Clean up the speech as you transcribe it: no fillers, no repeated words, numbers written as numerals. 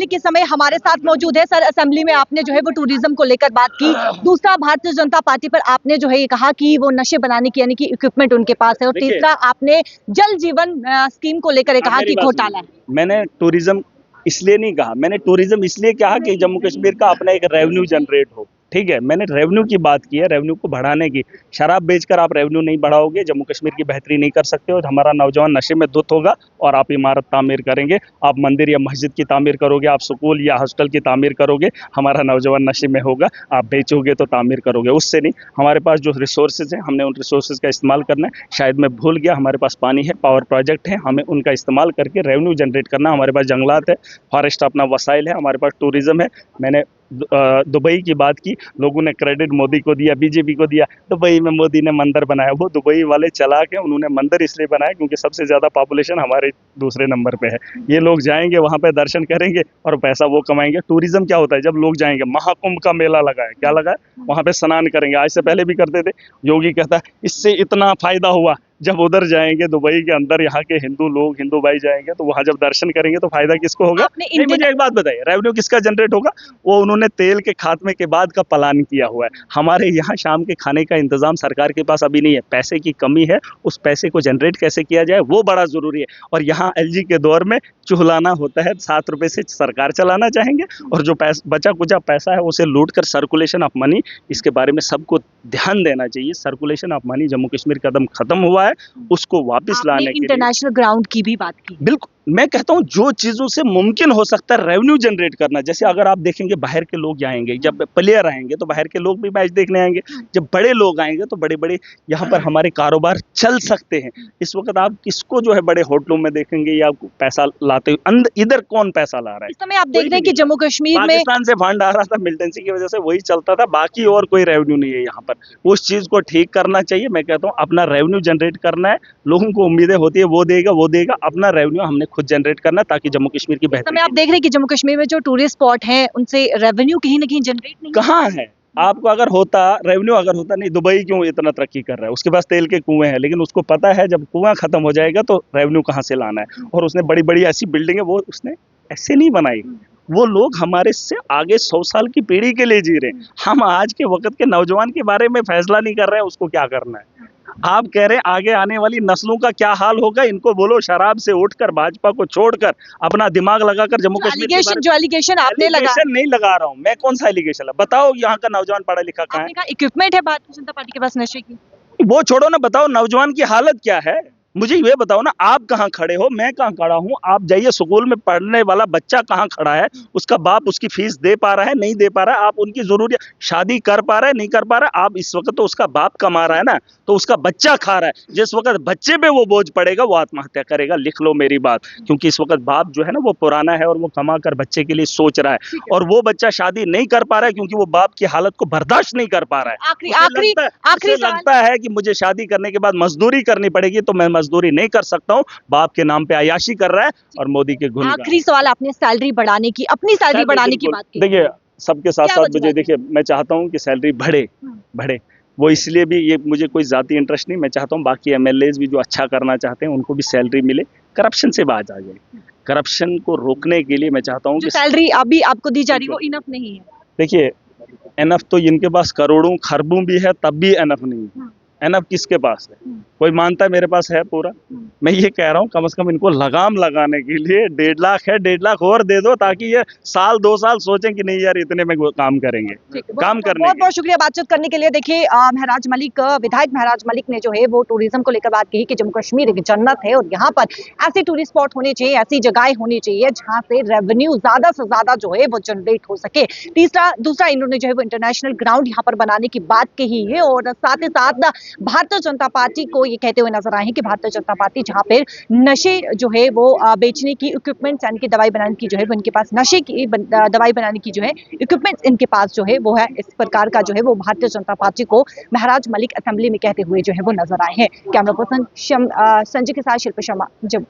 के समय हमारे साथ मौजूद है सर। असेंबली में आपने जो है वो टूरिज्म को लेकर बात की। दूसरा, भारतीय जनता पार्टी पर आपने जो है ये कहा कि वो नशे बनाने की यानी कि इक्विपमेंट उनके पास है, और तीसरा आपने जल जीवन स्कीम को लेकर कहा कि घोटाला है। मैंने टूरिज्म इसलिए नहीं कहा, मैंने टूरिज्म इसलिए कहा कि जम्मू कश्मीर का अपना एक रेवेन्यू जनरेट हो। ठीक है, मैंने रेवेन्यू की बात की है, रेवेन्यू को बढ़ाने की। शराब बेचकर आप रेवेन्यू नहीं बढ़ाओगे, जम्मू कश्मीर की बेहतरी नहीं कर सकते हो। हमारा नौजवान नशे में धुत होगा और आप इमारत तामीर करेंगे, आप मंदिर या मस्जिद की तामीर करोगे, आप स्कूल या हॉस्टल की तामीर करोगे, हमारा नौजवान नशे में होगा। आप बेचोगे तो तामीर करोगे, उससे नहीं। हमारे पास जो रिसोर्सेज हैं, हमने उन रिसोर्सेज का इस्तेमाल करना है। शायद मैं भूल गया, हमारे पास पानी है, पावर प्रोजेक्ट है, हमें उनका इस्तेमाल करके रेवेन्यू जनरेट करना। हमारे पास जंगलात है, फॉरेस्ट अपना वसाइल है, हमारे पास टूरिज्म है। मैंने दुबई की बात की, लोगों ने क्रेडिट मोदी को दिया, बीजेपी को दिया। दुबई में मोदी ने मंदिर बनाया, वो दुबई वाले चला के उन्होंने मंदिर इसलिए बनाया क्योंकि सबसे ज्यादा पॉपुलेशन हमारे दूसरे नंबर पे है। ये लोग जाएंगे वहां पे, दर्शन करेंगे और पैसा वो कमाएंगे। टूरिज्म क्या होता है? जब लोग जाएंगे, महाकुंभ का मेला लगा है, क्या लगा है? वहां पे स्नान करेंगे, आज से पहले भी करते थे। योगी कहता है इससे इतना फायदा हुआ। जब उधर जाएंगे दुबई के अंदर, यहाँ के हिंदू लोग, हिंदू भाई जाएंगे तो वहां जब दर्शन करेंगे तो फायदा किसको होगा? नहीं, मुझे एक बात बताइए, रेवेन्यू किसका जनरेट होगा? वो उन्होंने तेल के खात्मे के बाद का प्लान किया हुआ है। हमारे यहाँ शाम के खाने का इंतजाम सरकार के पास अभी नहीं है, पैसे की कमी है। उस पैसे को जनरेट कैसे किया जाए वो बड़ा जरूरी है। और यहाँ एलजी के दौर में चुहलाना होता है, 7 रुपए से सरकार चलाना चाहेंगे, और जो बचा कुचा पैसा है उसे लूट कर सर्कुलेशन ऑफ मनी, इसके बारे में सबको ध्यान देना चाहिए। Circulation of money Jammu Kashmir कदम खत्म हुआ है, उसको वापस लाने के लिए इंटरनेशनल ग्राउंड की भी बात की। बिल्कुल, मैं कहता हूं जो चीजों से मुमकिन हो सकता है रेवेन्यू जनरेट करना। जैसे अगर आप देखेंगे बाहर के लोग आएंगे, जब प्लेयर आएंगे तो बाहर के लोग भी मैच देखने आएंगे। जब बड़े लोग आएंगे तो बड़े बड़े यहाँ पर हमारे कारोबार चल सकते हैं। इस वक्त आप किसको जो है बड़े होटलों में देखेंगे या पैसा लाते हुए, इधर कौन पैसा ला रहा है? इस समय आप देख रहे हैं कि जम्मू कश्मीर में पाकिस्तान से फंड आ रहा था, मिलिटेंसी की वजह से वही चलता था, बाकी और कोई रेवेन्यू नहीं है यहाँ पर। उस चीज को ठीक करना चाहिए। मैं कहता हूँ अपना रेवेन्यू जनरेट करना है। लोगों को उम्मीदें होती है वो देगा, अपना रेवेन्यू हमने खुद जनरेट करना ताकि जम्मू कश्मीर की बेहतरी। आप देख रहे हैं कि जम्मू कश्मीर में जो टूरिस्ट स्पॉट हैं उनसे रेवेन्यू कहीं ना कहीं जनरेट नहीं कहाँ है? आपको अगर होता रेवेन्यू, अगर होता नहीं, दुबई क्यों इतना तरक्की कर रहा है? उसके पास तेल के कुएं हैं, लेकिन उसको पता है जब कुआं खत्म हो जाएगा तो रेवेन्यू कहाँ से लाना है। और उसने बड़ी बड़ी ऐसी बिल्डिंगें वो उसने ऐसे नहीं बनाई। वो लोग हमारे से आगे 100 साल की पीढ़ी के लिए जी रहे हैं। हम आज के वक्त के नौजवान के बारे में फैसला नहीं कर रहे हैं उसको क्या करना है। आप कह रहे हैं आगे आने वाली नस्लों का क्या हाल होगा? इनको बोलो शराब से उठकर, भाजपा को छोड़कर, अपना दिमाग लगाकर जम्मू कश्मीर जो एलिगेशन आपने नहीं लगा रहा हूँ मैं। कौन सा एलिगेशन है? बताओ यहाँ का नौजवान पढ़ा लिखा कहाँ है? इक्विपमेंट है भारतीय जनता पार्टी के पास नशे की, वो छोड़ो ना, बताओ नौजवान की हालत क्या है? मुझे ये बताओ ना, आप कहाँ खड़े हो, मैं कहाँ खड़ा हूँ? आप जाइए, स्कूल में पढ़ने वाला बच्चा कहाँ खड़ा है? उसका बाप उसकी फीस दे पा रहा है, नहीं दे पा रहा है? आप उनकी जरूरत, शादी कर पा रहा है, नहीं कर पा रहा है? आप इस वक्त तो उसका बाप कमा रहा है ना, तो उसका बच्चा खा रहा है। जिस वक्त बच्चे पे वो बोझ पड़ेगा वो आत्महत्या करेगा। लिख लो मेरी बात, क्योंकि इस वक्त बाप जो है ना वो पुराना है और वो कमा कर बच्चे के लिए सोच रहा है, और वो बच्चा शादी नहीं कर पा रहा है क्योंकि वो बाप की हालत को बर्दाश्त नहीं कर पा रहा है। आखिरी लगता है कि मुझे शादी करने के बाद मजदूरी करनी पड़ेगी, तो मैं मजदूरी नहीं कर सकता हूं। बाप के नाम पे अयाशी कर रहा है और मोदी के गुण। आखिरी सवाल, आपने सैलरी बढ़ाने की, अपनी सैलरी बढ़ाने की बात की। देखिए, सबके साथ साथ मुझे, देखिए मैं चाहता हूं कि सैलरी बढ़े। वो इसलिए भी, ये मुझे कोई जाती इंटरेस्ट नहीं, मैं चाहता हूं बाकी एमएलएज भी जो अच्छा करना चाहते हैं उनको भी सैलरी मिले, करप्शन से बाज आ जाए। करप्शन को रोकने के लिए मैं चाहता हूं कि सैलरी अभी आपको दी जा रही है वो इनफ नहीं है। देखिए, एनफ तो इनके पास करोड़ों खरबों भी है, तब भी एनफ नहीं है। एनफ किसके पास है? कोई मानता है मेरे पास है पूरा? मैं ये कह रहा हूँ कम से कम इनको लगाम लगाने के लिए 1.5 लाख है, 1.5 लाख और दे दो ताकि ये साल 2 साल सोचें कि नहीं यार इतने में काम करेंगे। काम करने बहुत बहुत शुक्रिया बातचीत करने के लिए। देखिए, महराज मलिक, विधायक महराज मलिक ने जो है वो टूरिज्म को लेकर बात कही कि जम्मू कश्मीर एक जन्नत है और यहाँ पर ऐसे टूरिस्ट स्पॉट होने चाहिए, ऐसी जगहें होनी चाहिए जहाँ से रेवेन्यू ज्यादा से ज्यादा जो है वो जनरेट हो सके। दूसरा इन्होंने जो है वो इंटरनेशनल ग्राउंड यहाँ पर बनाने की बात कही है, और साथ ही साथ भारतीय जनता पार्टी को ये कहते हुए नजर आए हैं कि भारतीय जनता पार्टी जहां पर नशे जो है वो बेचने की इक्विपमेंट्स, यानी कि दवाई बनाने की जो है वो इनके पास, नशे की दवाई बनाने की जो है इक्विपमेंट्स इनके पास जो है वो है, इस प्रकार का जो है वो भारतीय जनता पार्टी को महराज मलिक असेंबली में कहते हुए जो है वो नजर आए हैं। कैमरा पर्सन संजय के साथ शिल्पा शर्मा, जब